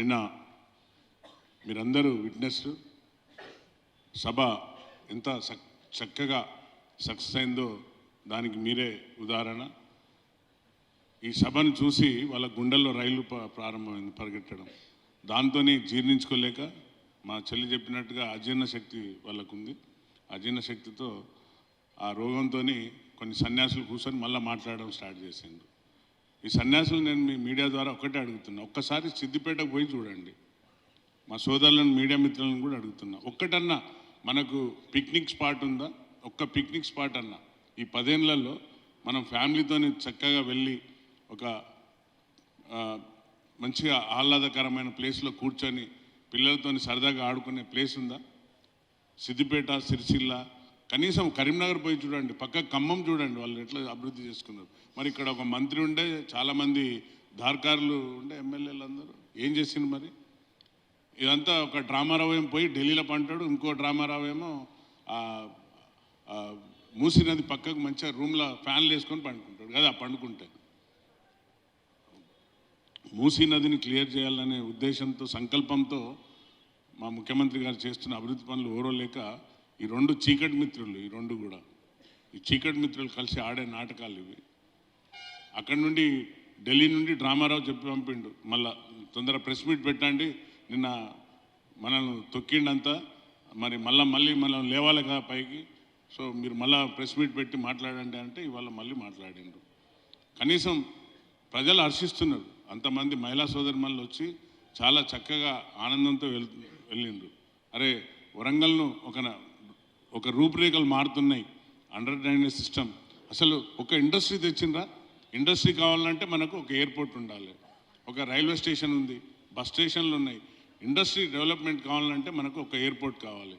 నిన్న మీరందరూ విట్నెస్ సభ ఎంత చక్కగా సక్సెస్ అయిందో దానికి మీరే ఉదాహరణ. ఈ సభను చూసి వాళ్ళ గుండెల్లో రైలు ప్రారంభమైంది పరిగెట్టడం. దాంతోనే జీర్ణించుకోలేక మా చెల్లి చెప్పినట్టుగా అజీర్ణ శక్తి వాళ్ళకుంది. అజీర్ణ శక్తితో ఆ రోగంతో కొన్ని సన్యాసులు కూర్చొని మళ్ళీ మాట్లాడడం స్టార్ట్ చేసిండు. ఈ సన్యాసులు నేను మీ మీడియా ద్వారా ఒక్కటే అడుగుతున్నా, ఒక్కసారి సిద్దిపేటకు పోయి చూడండి. మా సోదరులను మీడియా మిత్రులను కూడా అడుగుతున్నా, ఒక్కటన్నా మనకు పిక్నిక్ స్పాట్ ఉందా? ఒక్క పిక్నిక్ స్పాట్ అన్నా ఈ 10 ఏళ్లలో మనం ఫ్యామిలీతో చక్కగా వెళ్ళి ఒక మంచిగా ఆహ్లాదకరమైన ప్లేస్లో కూర్చొని పిల్లలతో సరదాగా ఆడుకునే ప్లేస్ ఉందా? సిద్దిపేట, సిరిసిల్ల, కనీసం కరీంనగర్ పోయి చూడండి, పక్క ఖమ్మం చూడండి, వాళ్ళు ఎట్లా అభివృద్ధి చేసుకున్నారు. మరి ఇక్కడ ఒక మంత్రి ఉండే, చాలామంది దార్కారులు ఉండే, ఎమ్మెల్యేలు అందరూ ఏం చేసిండు? మరి ఇదంతా ఒక డ్రామారావు ఏమో పోయి ఢిల్లీలో పంటాడు, ఇంకో డ్రామారావు ఏమో మూసీ నది పక్కకు మంచిగా రూమ్లో ఫ్యాన్లు వేసుకొని పండుకుంటాడు కదా. పండుకుంటే మూసీ నదిని క్లియర్ చేయాలనే ఉద్దేశంతో, సంకల్పంతో మా ముఖ్యమంత్రి గారు చేస్తున్న అభివృద్ధి పనులు ఓరోలేక ఈ 2 చీకటి మిత్రులు, ఈ 2 కూడా ఈ చీకటి మిత్రులు కలిసి ఆడే నాటకాలు ఇవి. అక్కడి నుండి ఢిల్లీ నుండి డ్రామారావు చెప్పి పంపిండు, మళ్ళా తొందర ప్రెస్ మీట్ పెట్టండి, నిన్న మనల్ని తొక్కిండంతా, మరి మళ్ళీ మనం లేవాలి కదా పైకి, సో మీరు మళ్ళీ ప్రెస్ మీట్ పెట్టి మాట్లాడండి అంటే ఇవాళ మళ్ళీ మాట్లాడిండు. కనీసం ప్రజలు హర్షిస్తున్నారు. అంతమంది మహిళా సోదరిమణులు వచ్చి చాలా చక్కగా ఆనందంతో వెళ్ళిండ్రు. అరే వరంగల్ను ఒక రూపురేఖలు మారుతున్నాయి, అండర్ డ్రైనేజ్ సిస్టమ్. అసలు ఒక ఇండస్ట్రీ తెచ్చిండ్రా? ఇండస్ట్రీ కావాలంటే మనకు ఒక ఎయిర్పోర్ట్ ఉండాలి, ఒక రైల్వే స్టేషన్ ఉంది, బస్ స్టేషన్లు ఉన్నాయి. ఇండస్ట్రీ డెవలప్మెంట్ కావాలంటే మనకు ఒక ఎయిర్పోర్ట్ కావాలి.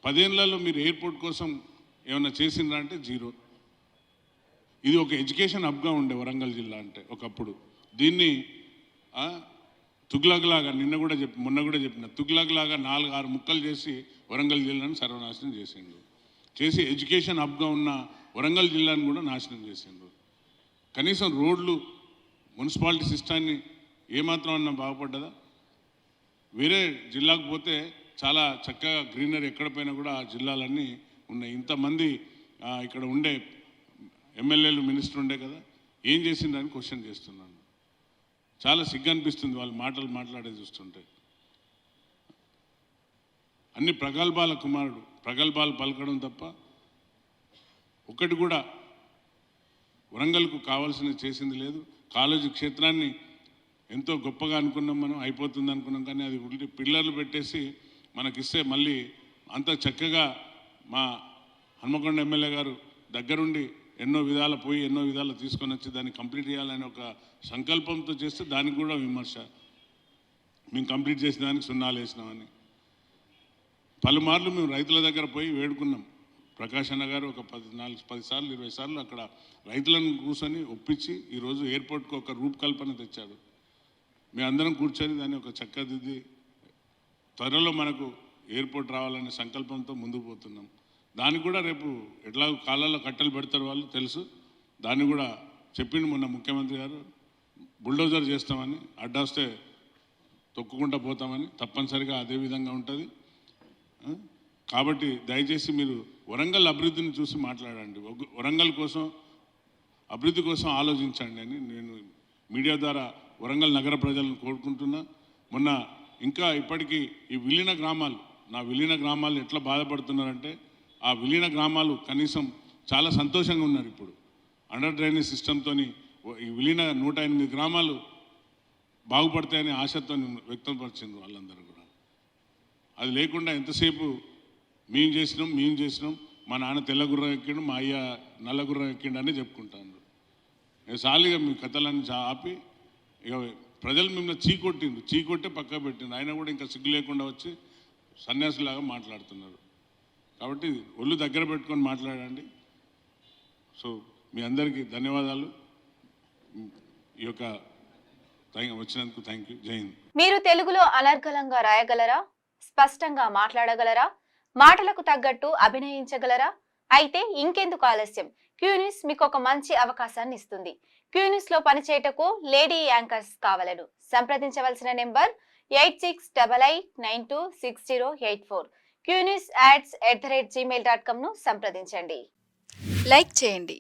10 ఏళ్లలో మీరు ఎయిర్పోర్ట్ కోసం ఏమైనా చేసిండ్రా అంటే జీరో. ఇది ఒక ఎడ్యుకేషన్ హబ్గా ఉండే వరంగల్ జిల్లా అంటే ఒకప్పుడు. దీన్ని తుగ్లక్లాగా మొన్న కూడా చెప్పిన తుగ్లక్లాగా 4-6 ముక్కలు చేసి వరంగల్ జిల్లాను సర్వనాశనం చేసి ఎడ్యుకేషన్ హబ్గా ఉన్న వరంగల్ జిల్లాను కూడా నాశనం చేసిండ్రు. కనీసం రోడ్లు, మున్సిపాలిటీ సిస్టాన్ని ఏమాత్రం అన్నా బాగుపడ్డదా? వేరే జిల్లాకు పోతే చాలా చక్కగా గ్రీనరీ ఎక్కడ పోయినా కూడా ఆ జిల్లాలన్నీ ఉన్నాయి. ఇంతమంది ఇక్కడ ఉండే ఎమ్మెల్యేలు, మినిస్టర్ ఉండే కదా, ఏం చేసిందని క్వశ్చన్ చేస్తున్నాను. చాలా సిగ్గు అనిపిస్తుంది వాళ్ళు మాట్లాడే చూస్తుంటే. అన్ని ప్రగల్భాల కుమారుడు, ప్రగల్భాలు పలకడం తప్ప ఒకటి కూడా వరంగల్కు కావాల్సిన చేసింది లేదు. కాలేజీ క్షేత్రాన్ని ఎంతో గొప్పగా అనుకున్నాం, మనం అయిపోతుంది అనుకున్నాం, కానీ అది ఉల్టి పిల్లర్లు పెట్టేసి మనకిస్తే మళ్ళీ అంత చక్కగా మా హన్మకొండ ఎమ్మెల్యే గారు దగ్గరుండి ఎన్నో విధాలు తీసుకొని వచ్చి దాన్ని కంప్లీట్ చేయాలని ఒక సంకల్పంతో చేస్తే దానికి కూడా విమర్శ. మేము కంప్లీట్ చేసిన దానికి సున్నాలు వేసినామని. పలుమార్లు మేము రైతుల దగ్గర పోయి వేడుకున్నాం. ప్రకాష్ అన్న గారు ఒక 10 సార్లు 20 సార్లు అక్కడ రైతులను కూర్చొని ఒప్పించి ఈరోజు ఎయిర్పోర్ట్కి ఒక రూపకల్పన తెచ్చాడు. మేమందరం కూర్చొని దాన్ని ఒక చక్కదిద్ది త్వరలో మనకు ఎయిర్పోర్ట్ రావాలనే సంకల్పంతో ముందుకు పోతున్నాం. దానికి కూడా రేపు ఎట్లా కాలాల్లో కట్టెలు పెడతారు వాళ్ళు తెలుసు. దాన్ని కూడా చెప్పిండు మొన్న ముఖ్యమంత్రి గారు, బుల్డోజర్ చేస్తామని, అడ్డొస్తే తొక్కుకుంటూ పోతామని. తప్పనిసరిగా అదే విధంగా ఉంటుంది. కాబట్టి దయచేసి మీరు వరంగల్ అభివృద్ధిని చూసి మాట్లాడండి, వరంగల్ కోసం, అభివృద్ధి కోసం ఆలోచించండి అని నేను మీడియా ద్వారా వరంగల్ నగర ప్రజలను కోరుకుంటున్నా. మొన్న ఇంకా ఇప్పటికీ ఈ విలీన గ్రామాలు ఎట్లా బాధపడుతున్నారంటే, ఆ విలీన గ్రామాలు కనీసం చాలా సంతోషంగా ఉన్నారు. ఇప్పుడు అండర్ డ్రైనేజ్ సిస్టంతో ఈ విలీన 108 గ్రామాలు బాగుపడతాయని ఆశతో వ్యక్తపరిచింది వాళ్ళందరూ కూడా. అది లేకుండా ఎంతసేపు మేము చేసినాం, మా నాన్న తెల్లగుర్రం ఎక్కిండు, మా అయ్య నల్లగుర్రం ఎక్కిండు అని చెప్పుకుంటాను. సాలిగా మీ కథలన్నీ ఆపి ఇక ప్రజలు మిమ్మల్ని చీకొట్టే పక్క పెట్టిండు. ఆయన కూడా ఇంకా సిగ్గు లేకుండా వచ్చి సన్యాసులాగా మాట్లాడుతున్నారు. కాబట్టి ఒళ్ళు దగ్గర పెట్టుకొని మాట్లాడండి. సో మీ అందరికీ ధన్యవాదాలు. ఈ యొక్క వచ్చినందుకు థ్యాంక్ యూ. జై హింద్. మీరు తెలుగులో అనర్గళంగా రాయగలరా? స్పష్టంగా మాట్లాడగలరా? మాటలకు తగ్గట్టు అభినయించగలరా? అయితే ఇంకెందుకు ఆలస్యం, క్యూ న్యూస్ మీకు ఒక మంచి అవకాశాన్ని ఇస్తుంది. క్యూ న్యూస్ లో పనిచేయటకు లేడీ యాంకర్స్ కావాలను సంప్రదించవలసిన నెంబర్ 8688926084. qnewsads@gmail.com ను సంప్రదించండి. లైక్ చేయండి.